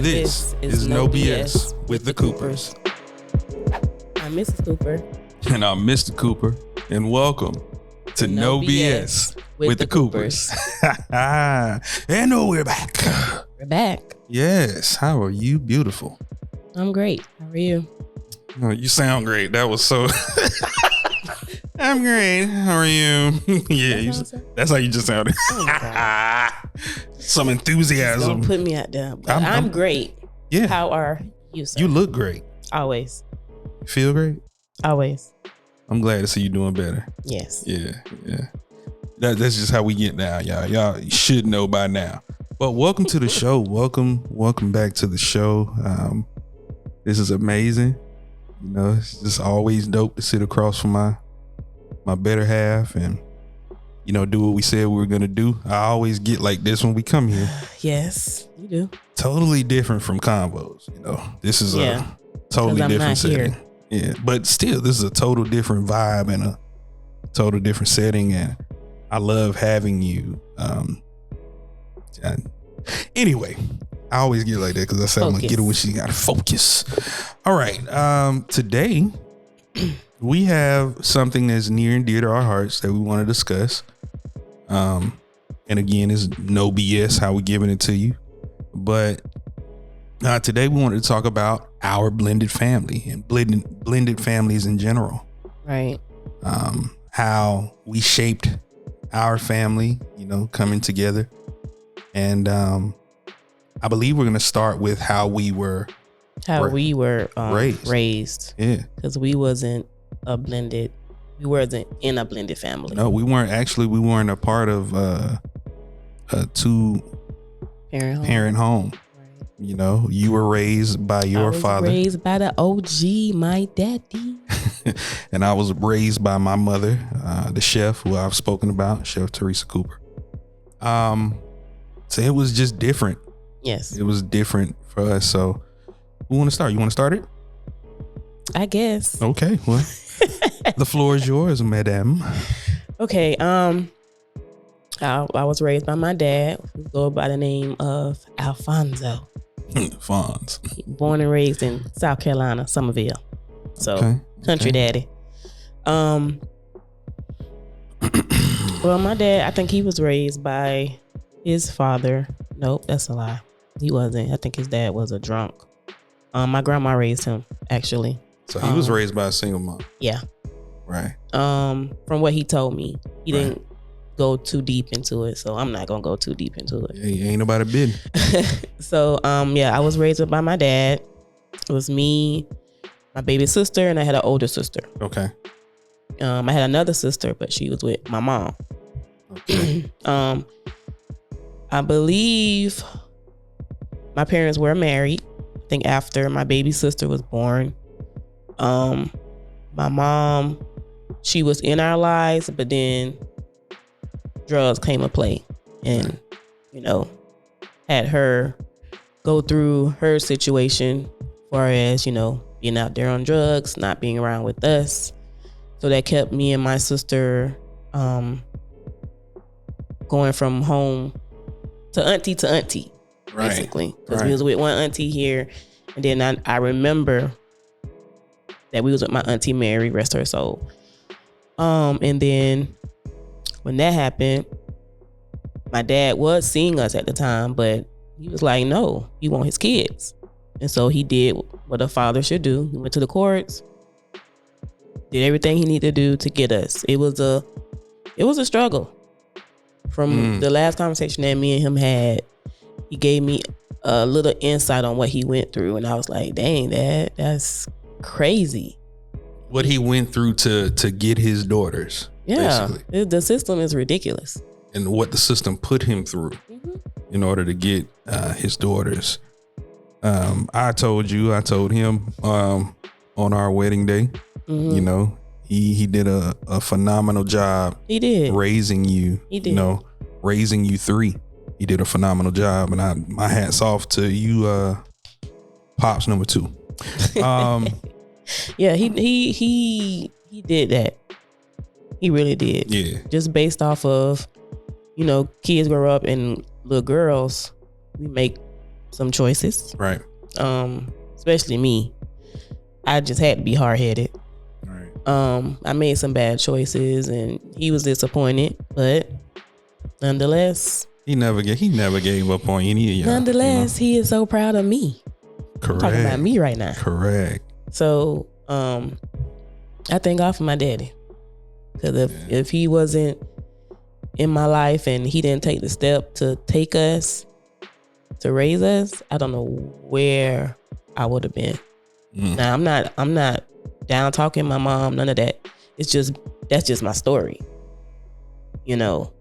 This is No BS with the Coopers. I'm Mrs. Cooper. And I'm Mr. Cooper. And welcome to No BS with the Coopers. And we're back. We're back. Yes. How are you? Beautiful. I'm great. How are you? Oh, you sound great. That was so... I'm great. How are you? Yeah, that's how you just sounded. Oh, some enthusiasm. Don't put me out there. I'm great. Yeah. How are you, sir? You look great. Always. You feel great? Always. I'm glad to see you doing better. Yes. Yeah. That's just how we get down, y'all. Y'all should know by now. But welcome to the show. Welcome back to the show. This is amazing. You know, it's just always dope to sit across from my better half and, you know, do what we said we were going to do. I always get like this when we come here. Yes, you do. Totally different from convos. You know, this is a totally different setting. Yeah, but still, this is a total different vibe and a total different setting. And I love having you. Anyway, I always get like that because I said I'm going to get her when she got to focus. All right. Today, we have something that's near and dear to our hearts that we want to discuss. And again, it's no BS how we're giving it to you. But today we wanted to talk about our blended family and blended families in general. Right. How we shaped our family, you know, coming together. And I believe we're going to start with how we were raised. Yeah. Because we wasn't in a blended family. No, we weren't a part of a two parent home. Right. You know, you were raised by your father. Raised by the OG, my daddy. And I was raised by my mother, the chef who I've spoken about, Chef Teresa Cooper. So it was just different. Yes. It was different for us. So who want to start? You want to start it? I guess. Okay. Well, the floor is yours, madam. Okay. I was raised by my dad, who go by the name of Alfonso. Fonz. Born and raised in South Carolina, Summerville. So country daddy. Well, my dad, I think he was raised by his father. Nope, that's a lie. He wasn't. I think his dad was a drunk. My grandma raised him, actually. So he was raised by a single mom. Yeah. Right. From what he told me, he didn't go too deep into it, so I'm not gonna go too deep into it. Yeah, ain't nobody been. So I was raised by my dad. It was me, my baby sister, and I had an older sister. Okay. I had another sister, but she was with my mom. Okay. I believe my parents were married. I think after my baby sister was born. My mom, she was in our lives, but then drugs came to play and, you know, had her go through her situation as far as, you know, being out there on drugs, not being around with us. So that kept me and my sister going from home to auntie, basically. Because we was with one auntie here. And then I remember that we was with my auntie Mary, rest her soul. And then when that happened, my dad was seeing us at the time, but he was like, no, he want his kids. And so he did what a father should do. He went to the courts, did everything he needed to do to get us. It was a struggle. From the last conversation that me and him had, he gave me a little insight on what he went through. And I was like, dang, that's crazy. What he went through to get his daughters. Yeah. Basically. The system is ridiculous. And what the system put him through in order to get his daughters. I told him on our wedding day, you know, he did a phenomenal job. He did. Raising you. He did. You know, raising you three. He did a phenomenal job. And my hat's off to you, Pops number 2. Yeah, he did that. He really did. Yeah. Just based off of, you know, kids grow up and little girls, we make some choices. Right. Especially me. I just had to be hard-headed. Right. I made some bad choices and he was disappointed, but nonetheless, he never gave up on any of y'all. Nonetheless, he is so proud of me. Correct. I'm talking about me right now. Correct. So, I thank God for my daddy. Because if he wasn't in my life and he didn't take the step to take us, to raise us, I don't know where I would have been. Now, I'm not down talking my mom, none of that. That's just my story. You know,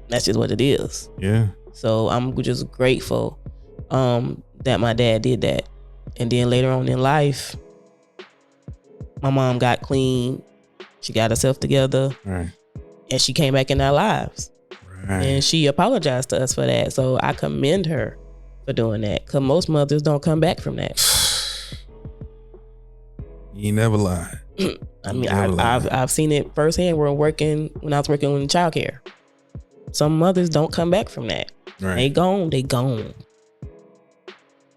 that's just what it is. Yeah. So I'm just grateful that my dad did that. And then later on in life, my mom got clean. She got herself together. Right. And she came back in our lives. Right. And she apologized to us for that. So I commend her for doing that. Because most mothers don't come back from that. You never lied. I mean, I've seen it firsthand when I was working in childcare. Some mothers don't come back from that. Right. They gone.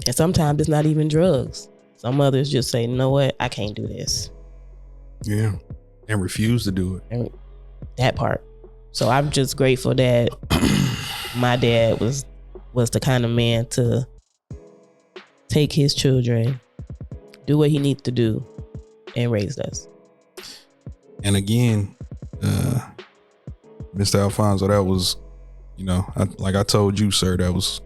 And sometimes it's not even drugs. Some mothers just say, you know what? I can't do this. Yeah. And refuse to do it. And that part. So I'm just grateful that my dad was the kind of man to take his children, do what he needs to do, and raise us. And again, Mr. Alfonso, that was, like I told you, sir, that was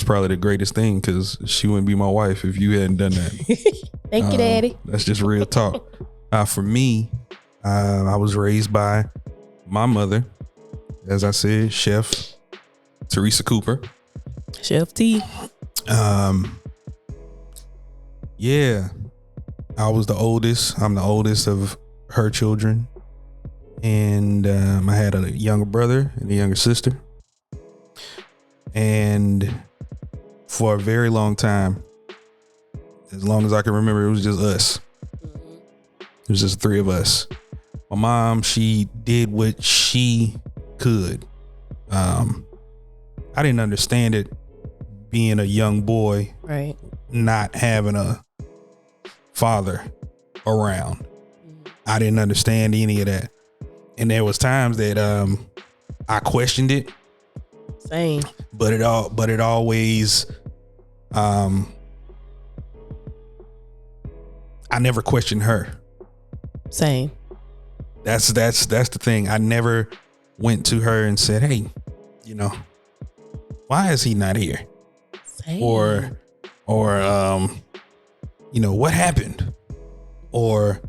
probably the greatest thing, because she wouldn't be my wife if you hadn't done that. Thank you, Daddy. That's just real talk. For me, I was raised by my mother, as I said, Chef Teresa Cooper. Chef T. Yeah, I was the oldest. I'm the oldest of her children. And I had a younger brother and a younger sister. And for a very long time, as long as I can remember, it was just us. It was just the three of us. My mom, she did what she could. I didn't understand it being a young boy, right? Not having a father around. I didn't understand any of that. And there was times that I questioned it. Same. But it always I never questioned her. Same. That's the thing. I never went to her and said, "Hey, why is he not here?" Same. Or what happened? Or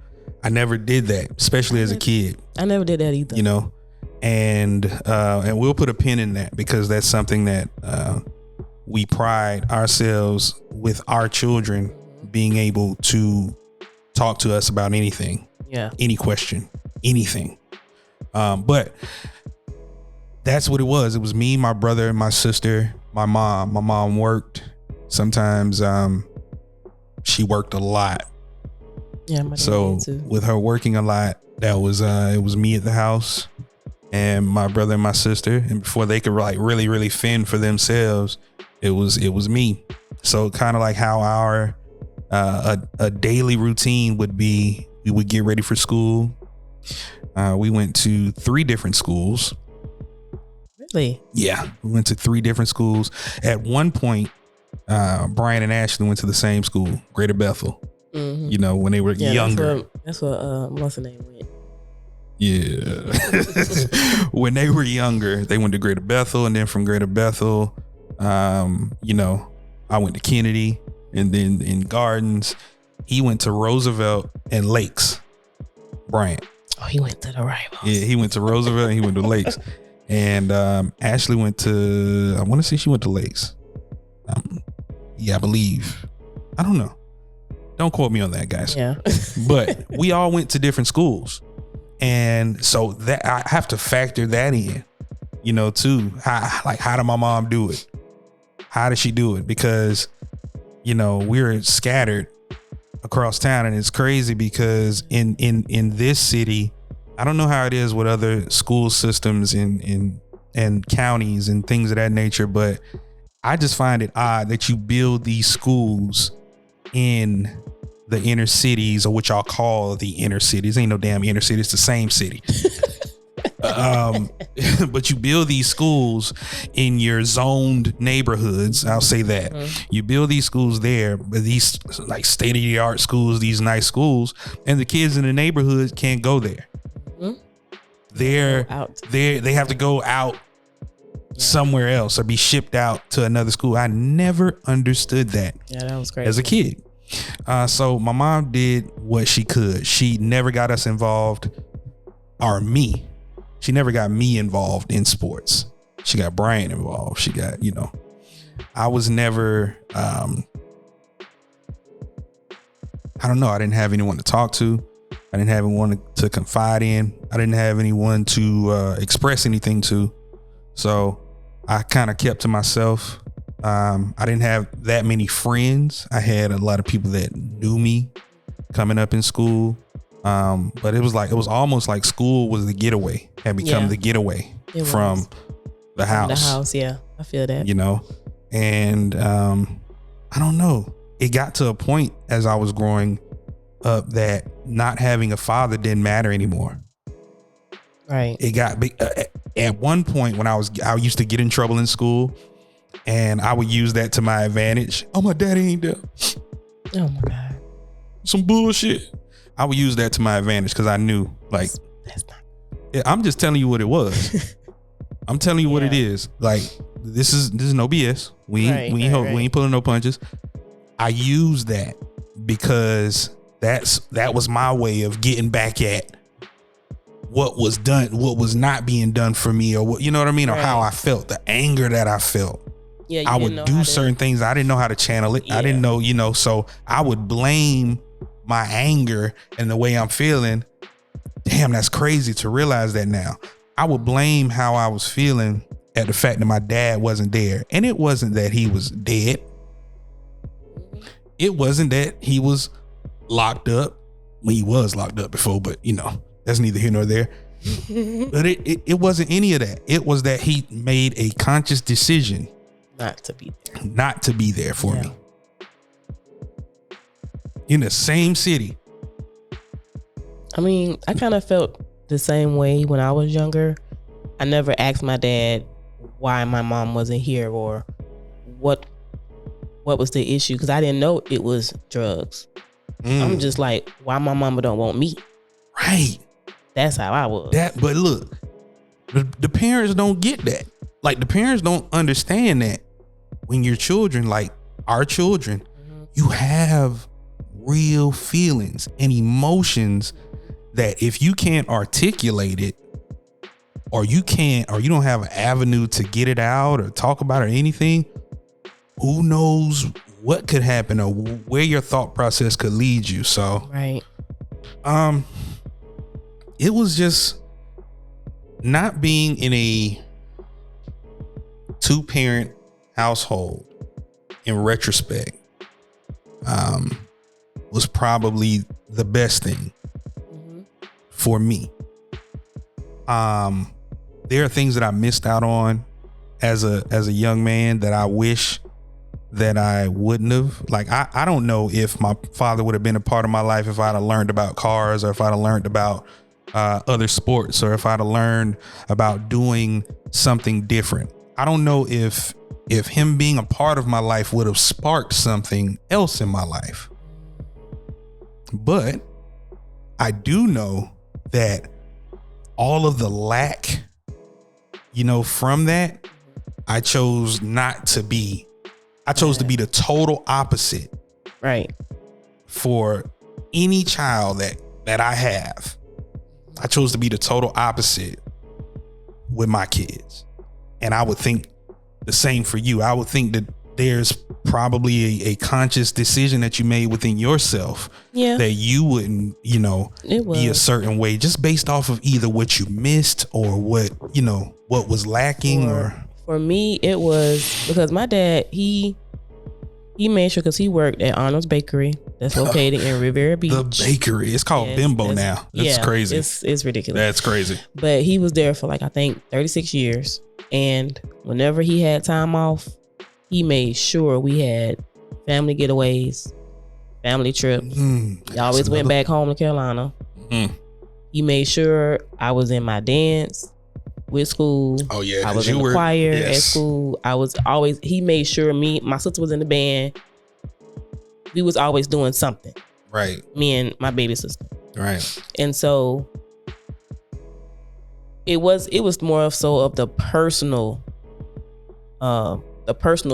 I never did that, especially as a kid. I never did that either. And we'll put a pin in that, because that's something that we pride ourselves with our children being able to talk to us about anything. Yeah. Any question, anything. But that's what it was. It was me, my brother, my sister, my mom. My mom worked. Sometimes she worked a lot. Yeah, my dad so too. With her working a lot, that was it was me at the house and my brother and my sister. And before they could really, really fend for themselves, it was me. So kind of like how our a daily routine would be, we would get ready for school. We went to 3 different schools. Really? Yeah, we went to 3 different schools. At one point, Brian and Ashley went to the same school, Greater Bethel. Mm-hmm. When they were younger. That's what what's the name went. Yeah. When they were younger, they went to Greater Bethel, and then from Greater Bethel, I went to Kennedy, and then in Gardens, he went to Roosevelt and Lakes. Brian. Oh, he went to the rivals. Yeah, he went to Roosevelt and he went to Lakes. And Ashley went to, I want to say she went to Lakes. Yeah, I believe. I don't know. Don't quote me on that, guys. Yeah. But we all went to different schools. And so that I have to factor that in, too. How did my mom do it? How did she do it? Because, we're scattered across town, and it's crazy because in this city, I don't know how it is with other school systems and counties and things of that nature, but I just find it odd that you build these schools in the inner cities, or what y'all call the inner cities. Ain't no damn inner city. It's the same city. But you build these schools in your zoned neighborhoods. I'll say that. You build these schools there, but these like state of the art schools, these nice schools, and the kids in the neighborhood can't go there. They have to go out somewhere else or be shipped out to another school. I never understood that. Yeah, that was crazy. As a kid. So my mom did what she could. She never got us involved, or me. She never got me involved in sports. She got Brian involved. She got, I was never, I don't know. I didn't have anyone to talk to. I didn't have anyone to confide in. I didn't have anyone to express anything to. So I kind of kept to myself. I didn't have that many friends. I had a lot of people that knew me coming up in school. But it was almost like school was the getaway, had become the getaway from the house. The house, yeah. I feel that. And I don't know. It got to a point as I was growing up that not having a father didn't matter anymore. Right. It got big. At one point when I used to get in trouble in school, and I would use that to my advantage. Oh, my daddy ain't there. Oh my God. Some bullshit. I would use that to my advantage because I knew, like, that's not. I'm just telling you what it was. I'm telling you what it is. Like, this is no BS. We ain't pulling no punches. I use that because that was my way of getting back at what was done, what was not being done for me, or what, you know what I mean, or how I felt, the anger that I felt. Yeah, I would do certain things. I didn't know how to channel it. I didn't know, so I would blame my anger and the way I'm feeling. Damn, that's crazy to realize that now. I would blame how I was feeling at the fact that my dad wasn't there. And it wasn't that he was dead. It wasn't that he was locked up. Well, he was locked up before, but that's neither here nor there. But it wasn't any of that. It was that he made a conscious decision not to be there for me. In the same city. I mean, I kind of felt the same way when I was younger. I never asked my dad why my mom wasn't here or what was the issue, because I didn't know it was drugs. I'm just like, why my mama don't want me? Right. That's how I was. But look, the parents don't get that. Like, the parents don't understand that when your children, like our children, you have real feelings and emotions that if you can't articulate it, or you don't have an avenue to get it out or talk about it or anything, who knows what could happen or where your thought process could lead you. So right. It was just not being in a 2-parent household in retrospect was probably the best thing for me. There are things that I missed out on as a young man that I wish that I wouldn't have. Like, I don't know if my father would have been a part of my life if I'd have learned about cars, or if I'd have learned about other sports, or if I'd have learned about doing something different. I don't know if him being a part of my life would have sparked something else in my life. But I do know that all of the lack, from that, I chose to be the total opposite. Right. For any child that I have, I chose to be the total opposite with my kids. And I would think the same for you. I would think that there's probably a conscious decision that you made within yourself that you wouldn't, be a certain way, just based off of either what you missed or what was lacking. For me, it was because my dad, he made sure, because he worked at Arnold's Bakery that's located in Riviera Beach. The bakery. It's called Bimbo now. That's crazy. It's ridiculous. That's crazy. But he was there for I think 36 years. And whenever he had time off, he made sure we had family getaways, family trips. He always went back home to Carolina. He made sure I was in my dance with school. Oh yeah, I was in the choir at school. He made sure my sister was in the band. We was always doing something. Right. Me and my baby sister. Right. And so it was more of the personal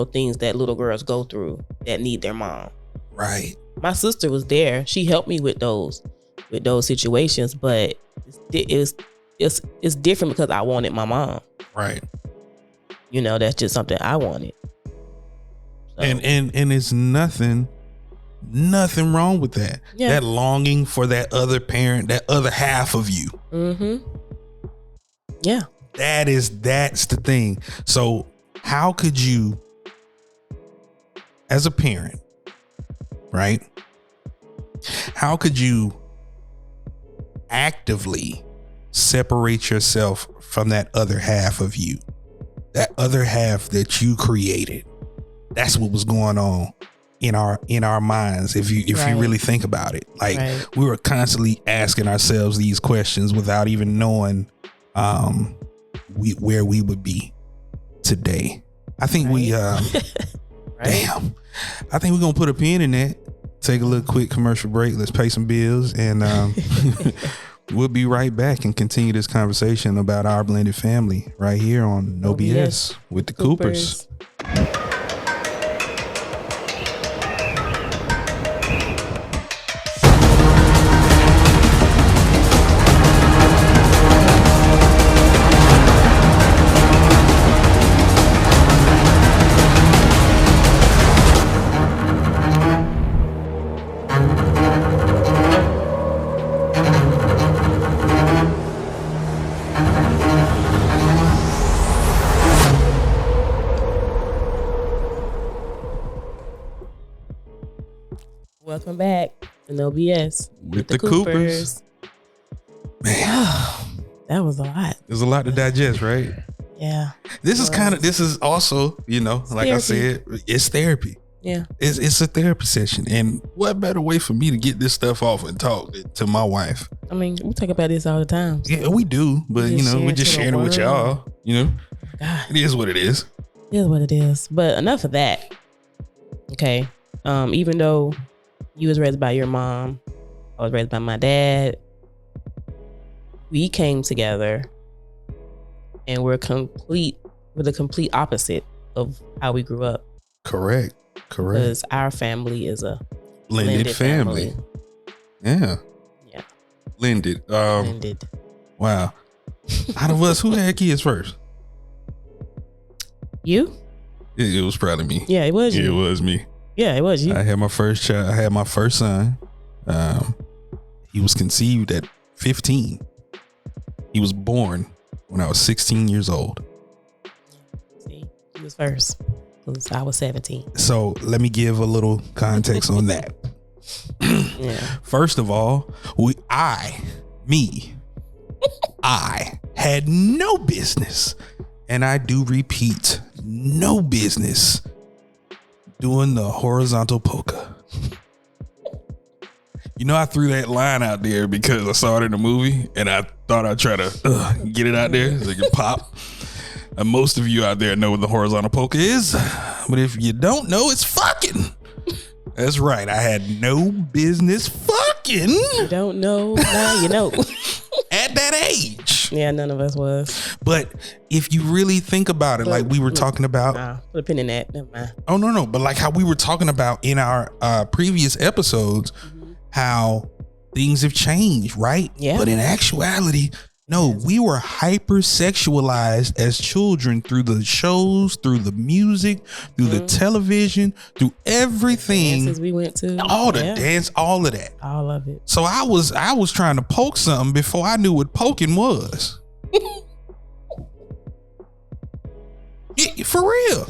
things that little girls go through that need their mom. Right. My sister was there. She helped me with those situations, but it's different because I wanted my mom. Right. That's just something I wanted. So. And it's nothing wrong with that. Yeah. That longing for that other parent, that other half of you. Mm-hmm. Yeah. That's the thing. So how could you, as a parent, right? How could you actively separate yourself from that other half of you? That other half that you created. That's what was going on in our minds. If you really think about it, like we were constantly asking ourselves these questions without even knowing where we would be today. I think damn. I think we're gonna put a pin in that. Take a little quick commercial break. Let's pay some bills, and we'll be right back and continue this conversation about our blended family right here on No BS with the Coopers. Welcome back to No BS with the Coopers. Man, that was a lot. There's a lot to digest, right? Yeah. This is also, like therapy. I said, it's therapy. Yeah. It's a therapy session. And what better way for me to get this stuff off and talk to my wife? I mean, we talk about this all the time. Yeah, we do. But, we're just sharing it with y'all. God. It is what it is. It is what it is. But enough of that. Okay. Even though you was raised by your mom, I was raised by my dad, we came together and we're the complete opposite of how we grew up. Correct. Because our family is a blended family. Yeah. Blended. Blended. Wow. Out of us, who had kids first? You? It was probably me. Yeah, it was you. It was me. Yeah, it was you. I had my first child. I had my first son. He was conceived at 15. He was born when I was 16 years old. See, he was first because I was 17. So let me give a little context on that. Yeah. First of all, I had no business, and I do repeat, no business doing the horizontal polka. I threw that line out there because I saw it in the movie and I thought I'd try to get it out there so it can pop. And most of you out there know what the horizontal polka is, but if you don't know, it's fucking. That's right. I had no business fucking. You don't know, now you know. At that age. Yeah, none of us was. But if you really think about it, like we were talking about. Put a pin in that. Never mind. Oh, no. But like how we were talking about in our previous episodes, how things have changed, right? Yeah. But in actuality, no, we were hypersexualized as children through the shows, through the music, through the television, through everything. The dances we went to. All the dance, all of that. All of it. So I was trying to poke something before I knew what poking was. Yeah, for real.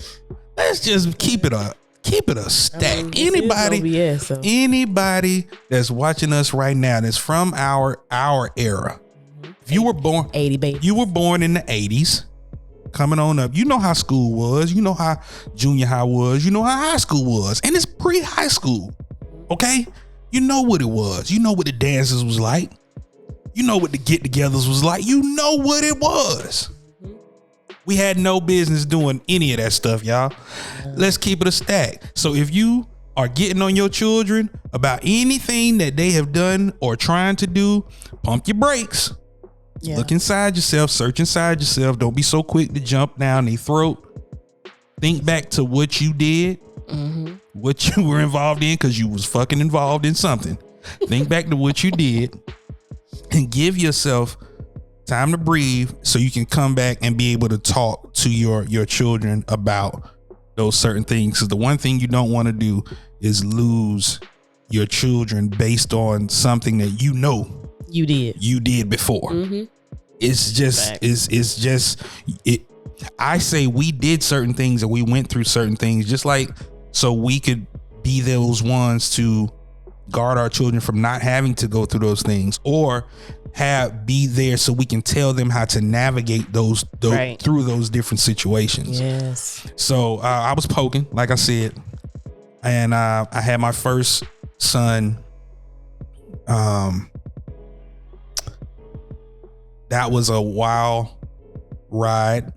Let's just keep it a stack. Anybody that's watching us right now that's from our era. If you were born 80 baby. You were born in the 80s. coming on up. You know how school was. You know how junior high was. You know how high school was. And it's pre-high school. Okay? You know what it was. You know what the dances was like. You know what the get-togethers was like. You know what it was. We had no business doing any of that stuff, y'all. Let's keep it a stack. So if you are getting on your children about anything that they have done or trying to do, pump your brakes. Yeah. Look inside yourself, search inside yourself. Don't be so quick to jump down their throat. Think back to what you did, what you were involved in, because you was fucking involved in something. Think back to what you did and give yourself time to breathe so you can come back and be able to talk to your children about those certain things. Because the one thing you don't want to do is lose your children based on something that you know you did before. It's just I say we did certain things and we went through certain things just like so we could be those ones to guard our children from not having to go through those things, or be there so we can tell them how to navigate those through those different situations. Yes. So I was poking, like I said, and I had my first son. That was a wild ride.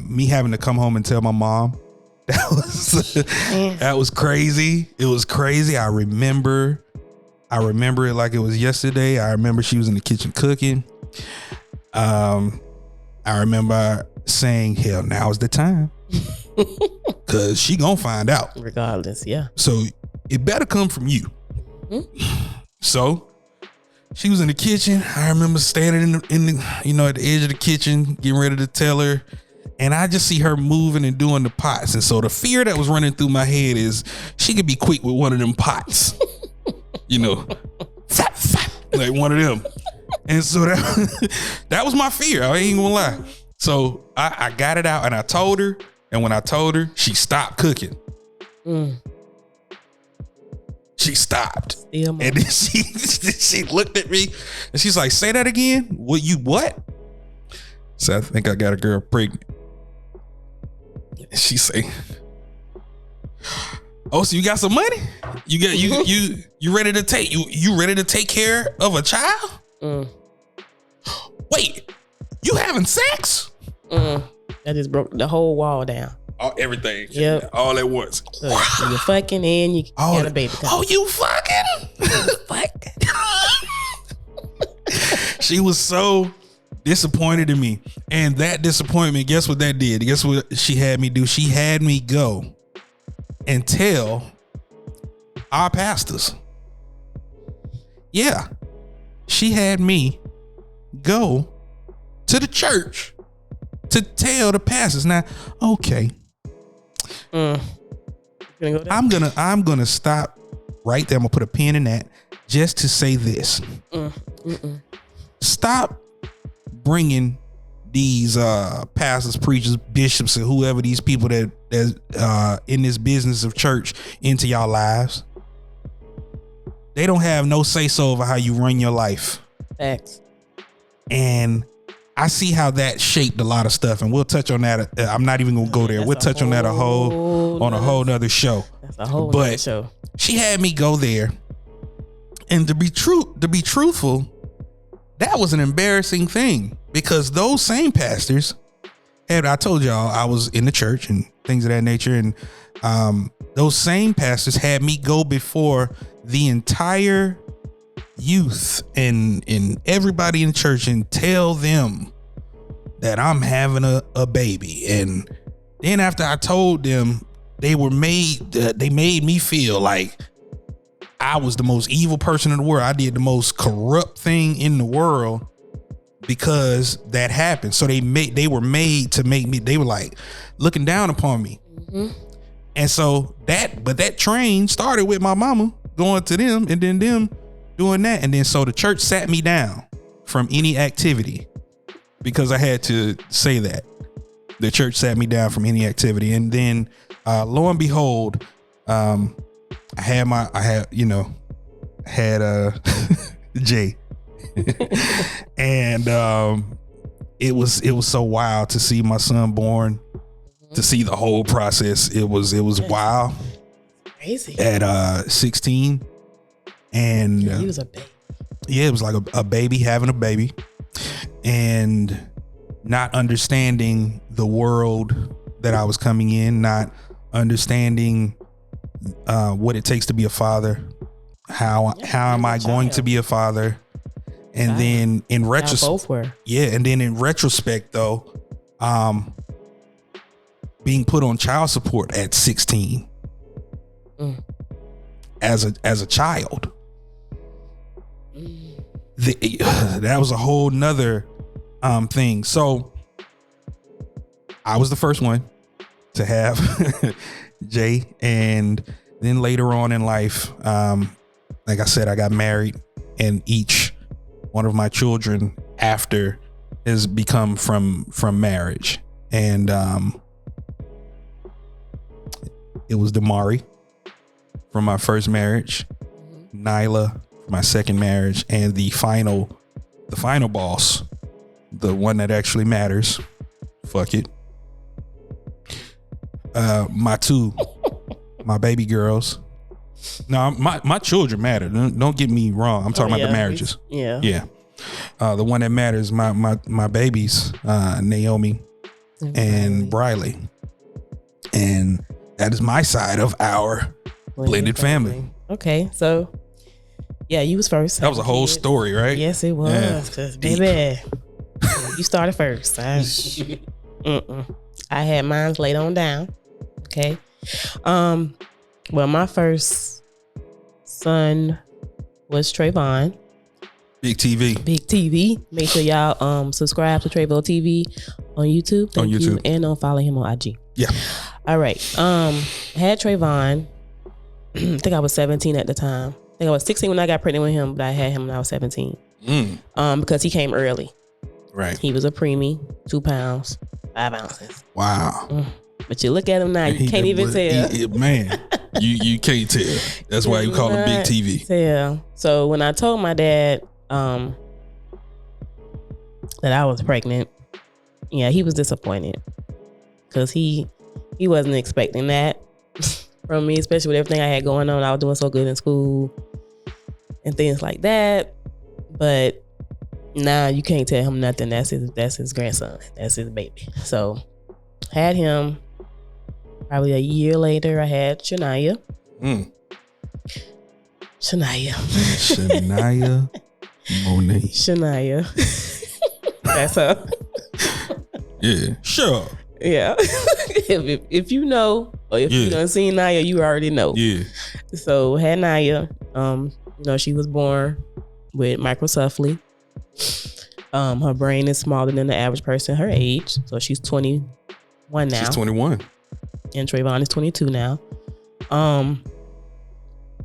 Me having to come home and tell my mom, that was crazy. It was crazy. I remember it like it was yesterday. I remember she was in the kitchen cooking. I remember saying, hell, now's the time. Cause she gonna find out. Regardless, yeah. So it better come from you. So she was in the kitchen. I remember standing in the at the edge of the kitchen, getting ready to tell her. And I just see her moving and doing the pots. And so the fear that was running through my head is she could be quick with one of them pots. Like one of them. And so that was my fear. I ain't gonna lie. So I got it out and I told her. And when I told her, she stopped cooking. She stopped. And then she looked at me and she's like, say that again? What? So I think I got a girl pregnant. And she say, oh, so you got some money? You ready to take you ready to take care of a child? Wait, you having sex? That just broke the whole wall down. Everything. Yep. All at once. So you're fucking and you got a baby coming. Oh, you fucking? She was so disappointed in me. And that disappointment, guess what that did? Guess what she had me do? She had me go and tell our pastors. Yeah. She had me go to the church to tell the pastors. Now, okay. I'm gonna stop right there. I'm gonna put a pin in that just to say this. Stop bringing these pastors, preachers, bishops, and whoever these people that in this business of church into y'all lives. They don't have no say so over how you run your life. Facts. And I see how that shaped a lot of stuff, and we'll touch on that. I'm not even gonna go there. We'll touch on that on a whole nother show. That's a whole nother show. She had me go there, and to be truthful, that was an embarrassing thing because those same pastors I told y'all I was in the church and things of that nature, and those same pastors had me go before the entire youth and everybody in church and tell them that I'm having a baby. And then after I told them, they made me feel like I was the most evil person in the world. I did the most corrupt thing in the world because that happened. So they were made to make me, they were like looking down upon me. And so that train started with my mama going to them and then them doing that. And then so the church sat me down from any activity because I had to say that. The church sat me down from any activity. And then lo and behold, I had Jay. And it was so wild to see my son born, to see the whole process. It was wild. Crazy. At 16, and he was a baby. Yeah, it was like a baby having a baby, and not understanding the world that I was coming in, not understanding what it takes to be a father. How am I going to be a father? And then in retrospect, and then in retrospect though, being put on child support at 16 as a child, that was a whole nother thing. So I was the first one to have Jay, and then later on in life, like I said, I got married, and each one of my children after has become from marriage. And it was Damari from my first marriage, Nyla from my second marriage, and the final boss, the one that actually matters, fuck it, my baby girls. No, my children matter. Don't get me wrong. I'm talking about the marriages. Yeah. The one that matters, my babies, Naomi and Briley. And that is my side of our blended family. Okay, so yeah, you was first. That was a whole story, right? Yes, it was. Cause baby, you started first. I had mine laid on down. Okay. Well, my first son was Trayvon. Big TV. Make sure y'all subscribe to Trayvon TV on YouTube. Thank you. And follow him on IG. Yeah. All right. Had Trayvon. I think I was 17 at the time. I think I was 16 when I got pregnant with him, but I had him when I was 17. Because he came early. Right. He was a preemie, 2 pounds, 5 ounces. Wow. But you look at him now, you can't even tell. Man, you can't tell. That's why you call him Big TV. Yeah. So when I told my dad that I was pregnant, yeah, he was disappointed because he wasn't expecting that from me, especially with everything I had going on. I was doing so good in school and things like that. But now you can't tell him nothing. That's his grandson. That's his baby. So had him. Probably a year later, I had Shania. Shania Monet. Shania. That's her. Yeah, sure. Yeah. if you know, or if you done seen Naya, you already know. Yeah. So had Naya. She was born with microcephaly. Her brain is smaller than the average person her age. So she's 21 now. She's 21. And Trayvon is 22 now.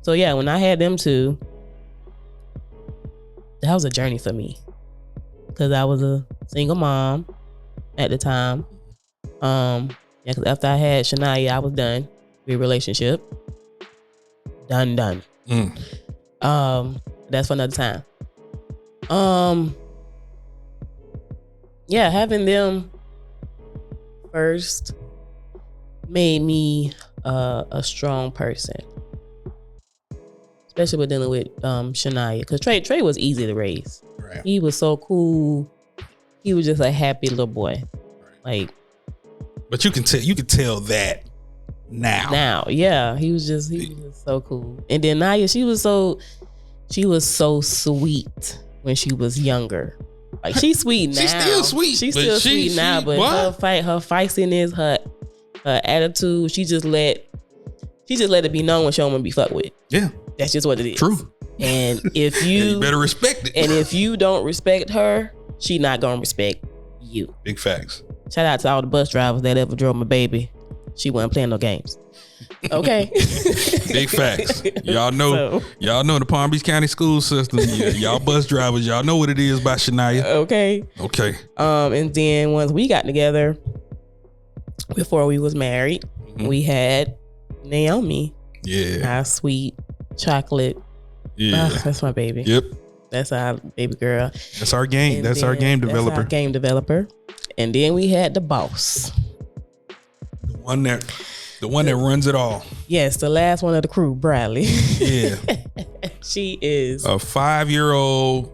So yeah, when I had them two, that was a journey for me. Cause I was a single mom at the time. Cause after I had Shania, I was done with relationship. Done. That's for another time. Yeah, having them first made me a strong person, especially with dealing with Shania, because Trey was easy to raise. Right. He was so cool. He was just a happy little boy. Like, but you can tell that now. Yeah, he was just so cool. And then Naya, she was so sweet when she was younger. Like, she's sweet now. She's still sweet. She's still sweet now, but her feistiness, her attitude, she just let it be known when she don't want to be fucked with. Yeah, that's just what it is. True. And if you better respect it. And if you don't respect her, she not gonna respect you. Big facts. Shout out to all the bus drivers that ever drove my baby. She wasn't playing no games. Okay. Big facts. Y'all know the Palm Beach County school system. Y'all bus drivers, y'all know what it is by Shania. Okay. And then once we got together, before we was married, we had Naomi. Yeah. Our sweet chocolate. Yeah. That's my baby. Yep. That's our baby girl. That's our game. And that's our game developer. That's our game developer. And then we had the boss. The one that runs it all. Yes, the last one of the crew, Bradley. Yeah. She is a 5-year-old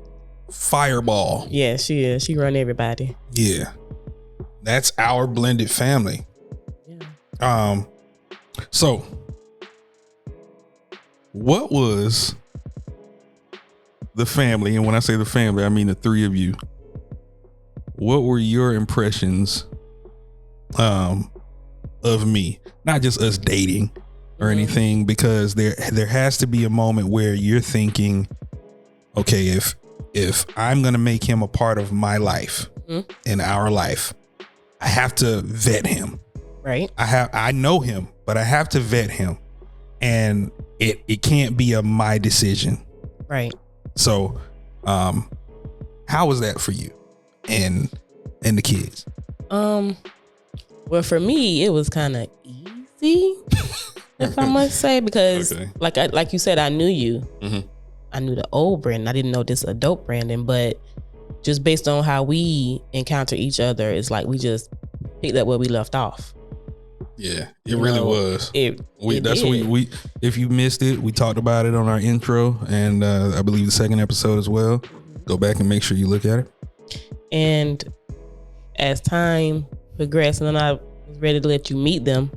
fireball. Yeah, she is. She run everybody. Yeah. That's our blended family. Yeah. So what was the family, and when I say the family, I mean the three of you. What were your impressions of me? Not just us dating or anything, because there has to be a moment where you're thinking, okay, if I'm gonna make him a part of my life, in our life, I have to vet him. Right. I know him, but I have to vet him, and it can't be my decision. Right. So, how was that for you and the kids? Well, for me, it was kind of easy, if I must say, because like you said, I knew you. Mm-hmm. I knew the old Brandon. I didn't know this adult Brandon, but just based on how we encounter each other, it's like we just picked up where we left off. Yeah, it really was. That's what we. If you missed it, we talked about it on our intro, and I believe the second episode as well. Go back and make sure you look at it. And as time progressed, and then I was ready to let you meet them,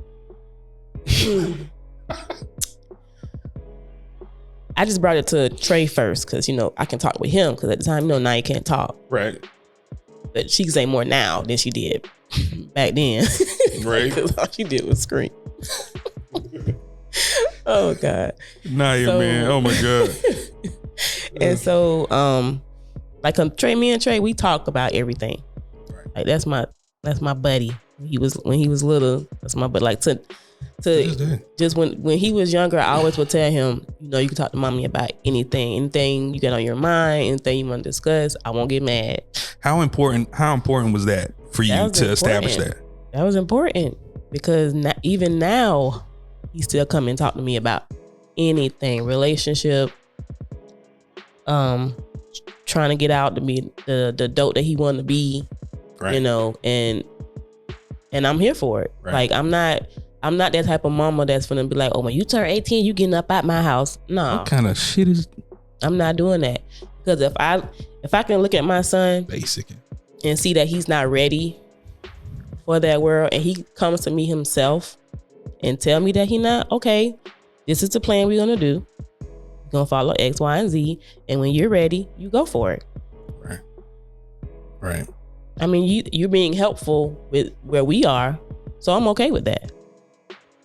I just brought it to Trey first because I can talk with him, because at the time now you can't talk. Right. But she can say more now than she did back then. Right. Because all she did was scream. Oh God. Nah, man. Oh my God. And so, me and Trey, we talk about everything. Right. Like that's my buddy. When he was little, that's my buddy. Like to just when he was younger, I always would tell him, you can talk to mommy about anything you get on your mind, anything you want to discuss. I won't get mad. How important was that for you to establish that? That was important because even now, he still come and talk to me about anything, relationship, trying to get out to be the dope that he wanted to be, right. And I'm here for it. Right. Like I'm not that type of mama that's gonna be like, oh, when you turn 18, you getting up out my house. No. What kind of shit is? I'm not doing that, because if I can look at my son and see that he's not ready for that world, and he comes to me himself and tell me that he not, okay, this is the plan we're gonna do. We're gonna follow X, Y, and Z, and when you're ready, you go for it. Right. I mean, you're being helpful with where we are, so I'm okay with that.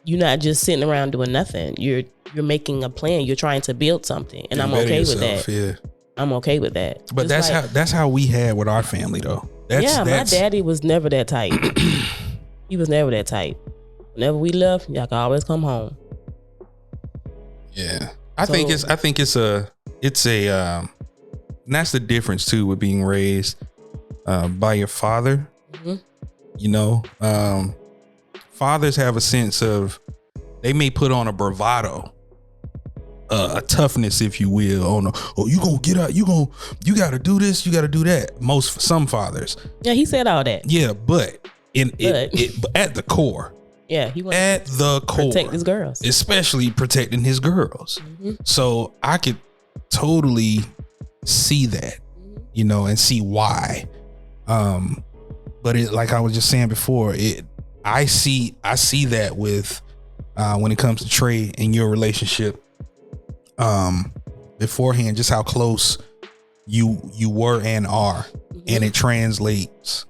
You're not just sitting around doing nothing. You're making a plan. You're trying to build something, and I'm okay with that. Yeah. I'm okay with that. But that's how we had with our family, though. My daddy was never that type. He was never that type. Whenever we left, y'all could always come home. Yeah, I think it's a and that's the difference too with being raised by your father. Mm-hmm. Fathers have a sense of, they may put on a bravado, a toughness, if you will, you gonna get out, you gotta do this, you gotta do that. Some fathers. Yeah, he said all that. Yeah, but at the core. Yeah, he wants at the core protect his girls, especially protecting his girls. Mm-hmm. So I could totally see that, and see why. But like I was just saying before, I see that with when it comes to Trey and your relationship beforehand, just how close you were and are, and it translates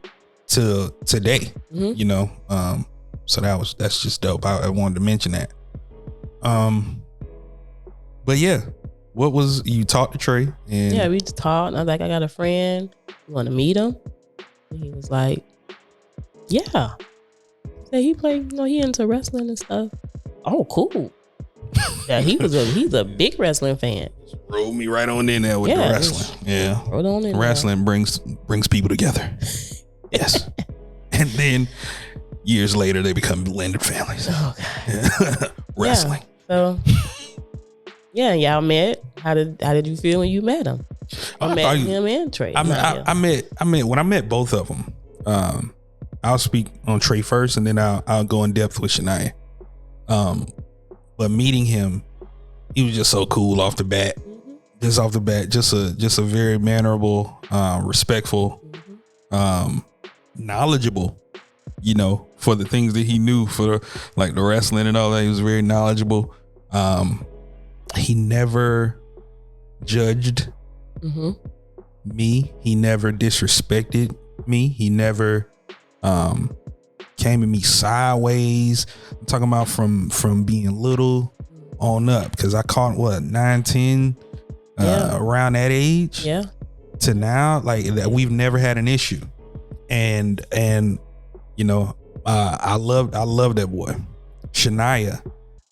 to today. So that's just dope. I wanted to mention that. But yeah, what was, you talked to Trey? And yeah, we just talked. And I was like, I got a friend. You want to meet him? And he was like, yeah. So he played, he into wrestling and stuff. Oh, cool. Yeah, he's a big wrestling fan. Rolled me right on in there with the wrestling. Yeah, rolled on in. Wrestling brings people together. Yes, and then years later they become blended families. Oh God. Wrestling. Yeah, so yeah, y'all met. How did you feel when you met him? I met him and Trey. I met when I met both of them. I'll speak on Trey first, and then I'll go in depth with Shania. But meeting him, he was just so cool off the bat. Just off the bat, just a very mannerable, respectful, knowledgeable, for the things that he knew, for like the wrestling and all that. He was very knowledgeable. He never judged me. He never disrespected me. He never came at me sideways. I'm talking about from being little on up, because I caught 9, 10 around that age to now, like that. We've never had an issue, and I love that boy. Shania,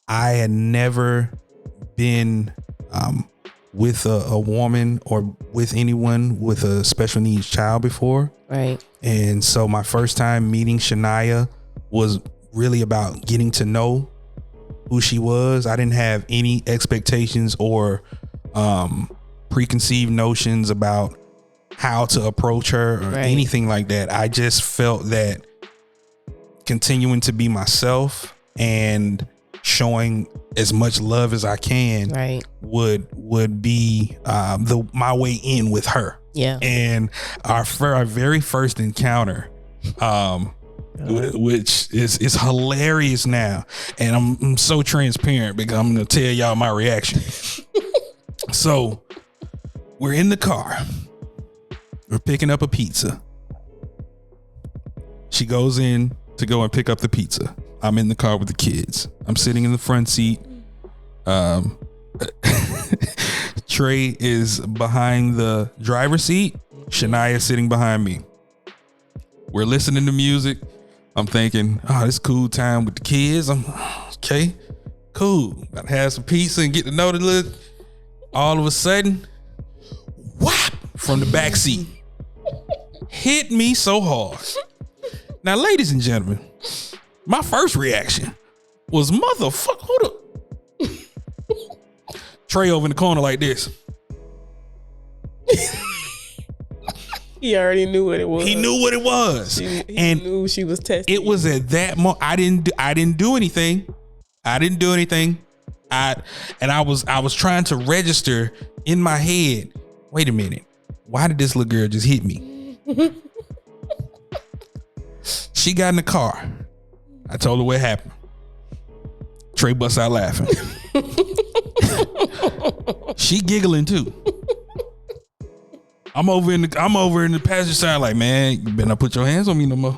I had never been with a woman or with anyone with a special needs child before, right? And so my first time meeting Shania was really about getting to know who she was. I didn't have any expectations or preconceived notions about how to approach her or anything like that. I just felt that continuing to be myself and showing as much love as I can would be my way in with her. Yeah. And our very first encounter, which is hilarious now, and I'm so transparent because I'm gonna tell y'all my reaction. So we're in the car, we're picking up a pizza. She goes in to go and pick up the pizza. I'm in the car with the kids. I'm sitting in the front seat. Trey is behind the driver's seat. Shania is sitting behind me. We're listening to music. I'm thinking, this cool time with the kids. I'm okay, cool. Gotta have some pizza and get to know the look. All of a sudden, whap, from the back seat, hit me so hard. Now, ladies and gentlemen, my first reaction was, motherfucker, hold up. Trey over in the corner like this. He already knew what it was. He knew what it was. He knew she was testing. It was at that moment. I didn't do anything. I was trying to register in my head. Wait a minute. Why did this little girl just hit me? She got in the car. I told her what happened. Trey busts out laughing. She giggling too. I'm over in the passenger side like, man, you better not put your hands on me no more.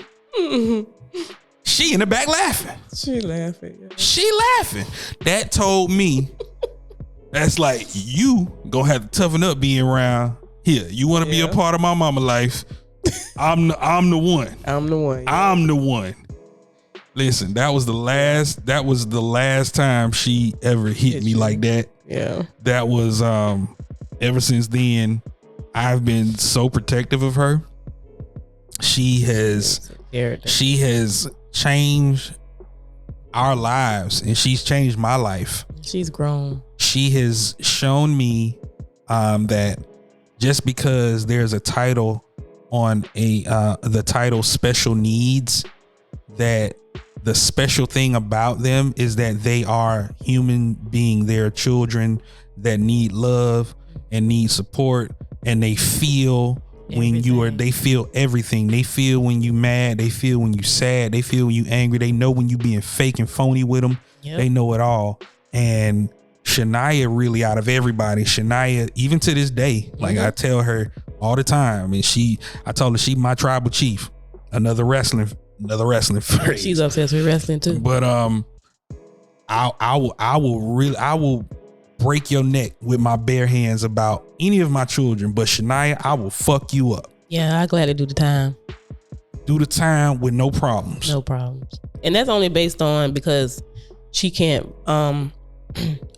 She in the back laughing. She laughing. Yeah. She laughing. That told me, that's like, you gonna have to toughen up being around here. You want to be a part of my mama life. I'm the one. I'm the one. Yeah. I'm the one. Listen, that was the last time she ever hit me like that. Yeah. That was ever since then, I've been so protective of her. She has changed our lives, and she's changed my life. She's grown. She has shown me that just because there's a title on the title special needs, that the special thing about them is that they are human beings. They're children that need love and need support, and they feel they feel everything. They feel when you mad, they feel when you sad, they feel when you angry, they know when you being fake and phony with them. Yep. They know it all. And Shania, really, out of everybody, Shania, even to this day, like I tell her all the time, and I told her she my tribal chief. Another wrestling phrase. She's obsessed with wrestling too. But I will break your neck with my bare hands about any of my children, but Shania, I will fuck you up. Yeah, I gladly do the time. Do the time with no problems. No problems. And that's only based on because she can't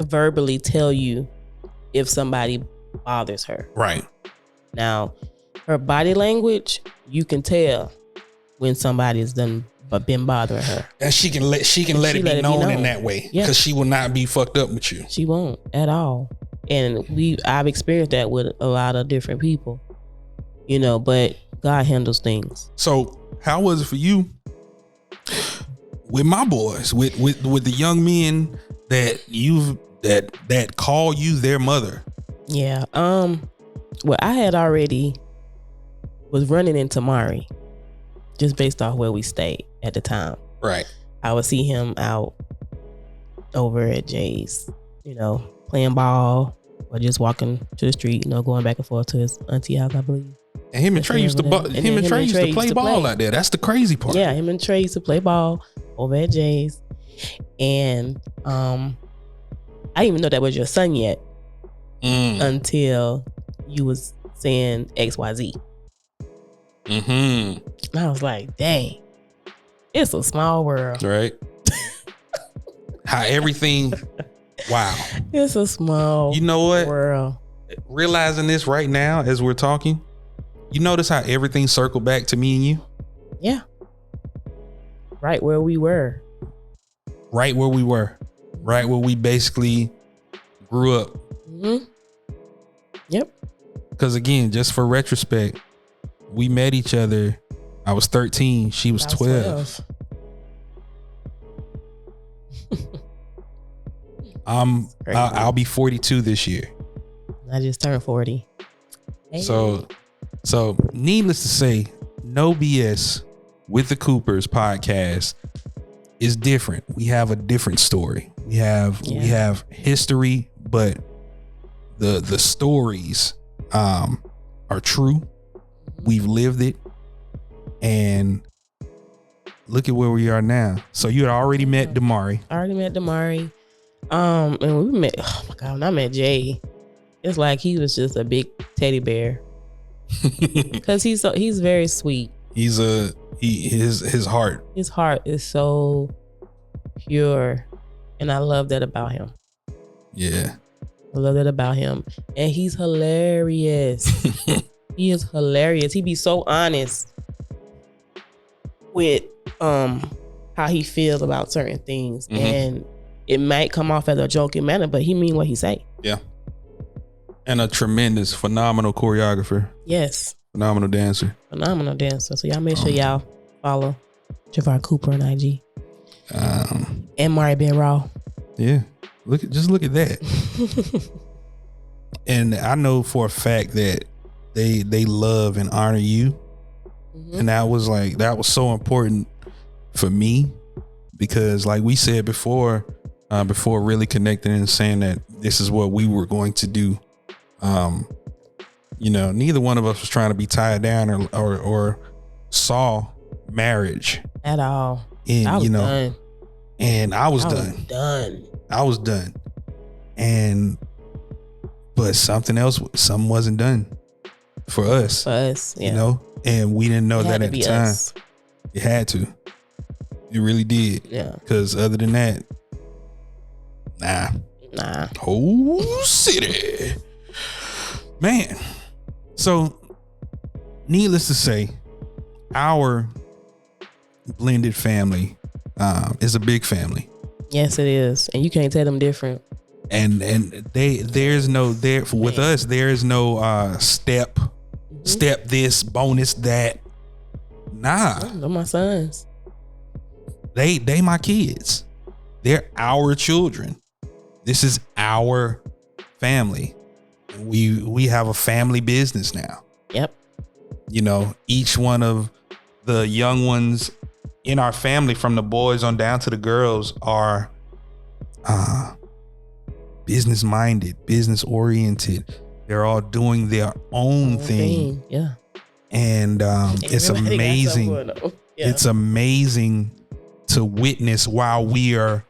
verbally tell you if somebody bothers her. Right. Now, her body language, you can tell when somebody's been bothering her. And she can let it be known in that way. Because she will not be fucked up with you. She won't at all. And I've experienced that with a lot of different people, but God handles things. So how was it for you with my boys, with the young men that call you their mother? Yeah. Well, I had already was running into Mari just based off where we stayed at the time. Right. I would see him out over at Jay's, playing ball or just walking to the street, going back and forth to his auntie house, I believe. And him and Trey used to play ball out there. That's the crazy part. Yeah, him and Trey used to play ball over at Jay's. And I didn't even know that was your son yet until you was saying XYZ. Mm-hmm. And I was like, dang, it's a small world. Right. How everything, wow. It's a small world. Realizing this right now as we're talking, you notice how everything circled back to me and you? Yeah. Right where we were. Right where we were. Right where we basically grew up. Mm-hmm. Yep. Because again, just for retrospect, we met each other. I was 13. She was 12. I'll be 42 this year. I just turned 40. Hey. So needless to say, No BS with the Coopers podcast is different. We have a different story. We have history, but the stories are true. We've lived it, and look at where we are now. So you had already met Damari. I already met Damari. And we met, oh my God, when I met Jay, it's like he was just a big teddy bear. Cause he's very sweet. His heart is so pure, and I love that about him. Yeah. I love that about him. And he's hilarious. He is hilarious. He be so honest with how he feels about certain things. Mm-hmm. And it might come off as a joking manner, but he mean what he say. Yeah. And a tremendous, phenomenal choreographer. Yes. Phenomenal dancer. So y'all make sure y'all follow Javar Cooper on IG. And Mari Ben Raw. Yeah. Look at that. And I know for a fact that they love and honor you. Mm-hmm. And that was so important for me, because like we said before really connecting and saying that this is what we were going to do. Neither one of us was trying to be tied down or saw marriage at all. And I was done. And I was done. But something wasn't done for us. Yeah. And we didn't know that at the time. It had to. It really did. Yeah. Because other than that, nah. Whole city. Man. So, needless to say, our blended family is a big family. Yes, it is. And you can't tell them different. And there's no step this, bonus that. Nah. They're my sons. They my kids. They're our children. This is our family. We have a family business now. Yep. Each one of the young ones in our family, from the boys on down to the girls, are business minded, business oriented. They're all doing their own thing. Yeah. And it's amazing. Yeah. It's amazing to witness while we are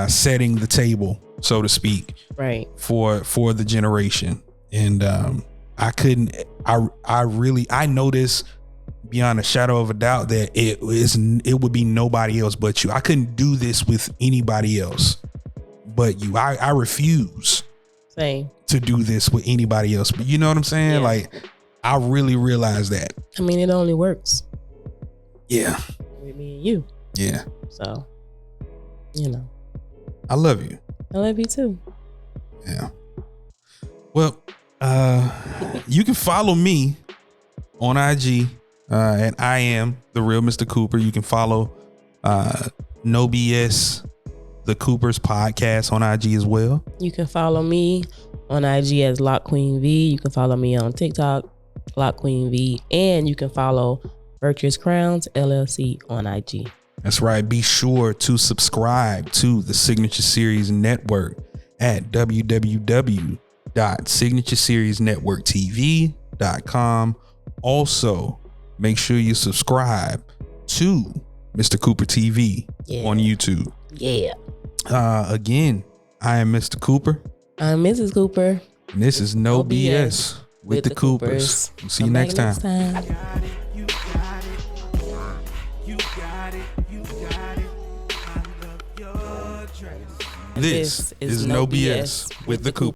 setting the table, so to speak, right, for the generation. And I know this beyond a shadow of a doubt that it would be nobody else but you. I couldn't do this with anybody else but you. I refuse to do this with anybody else. But you know what I'm saying? Yeah. Like, I really realize that. I mean, it only works. Yeah. With me and you. Yeah. So, I love you. I love you too. Yeah. Well, you can follow me on IG at I am the real Mr. Cooper. You can follow No BS, the Coopers podcast on IG as well. You can follow me on IG as Lock Queen V. You can follow me on TikTok, Lock Queen V, and you can follow Virtuous Crowns LLC on IG. That's right. Be sure to subscribe to the Signature Series Network at www.signatureseriesnetworktv.com. Also, make sure you subscribe to Mr. Cooper TV on YouTube. Yeah. Again, I am Mr. Cooper. I'm Mrs. Cooper. And this is No BS with the Coopers. We'll see you next time. This is No BS with the Coopers.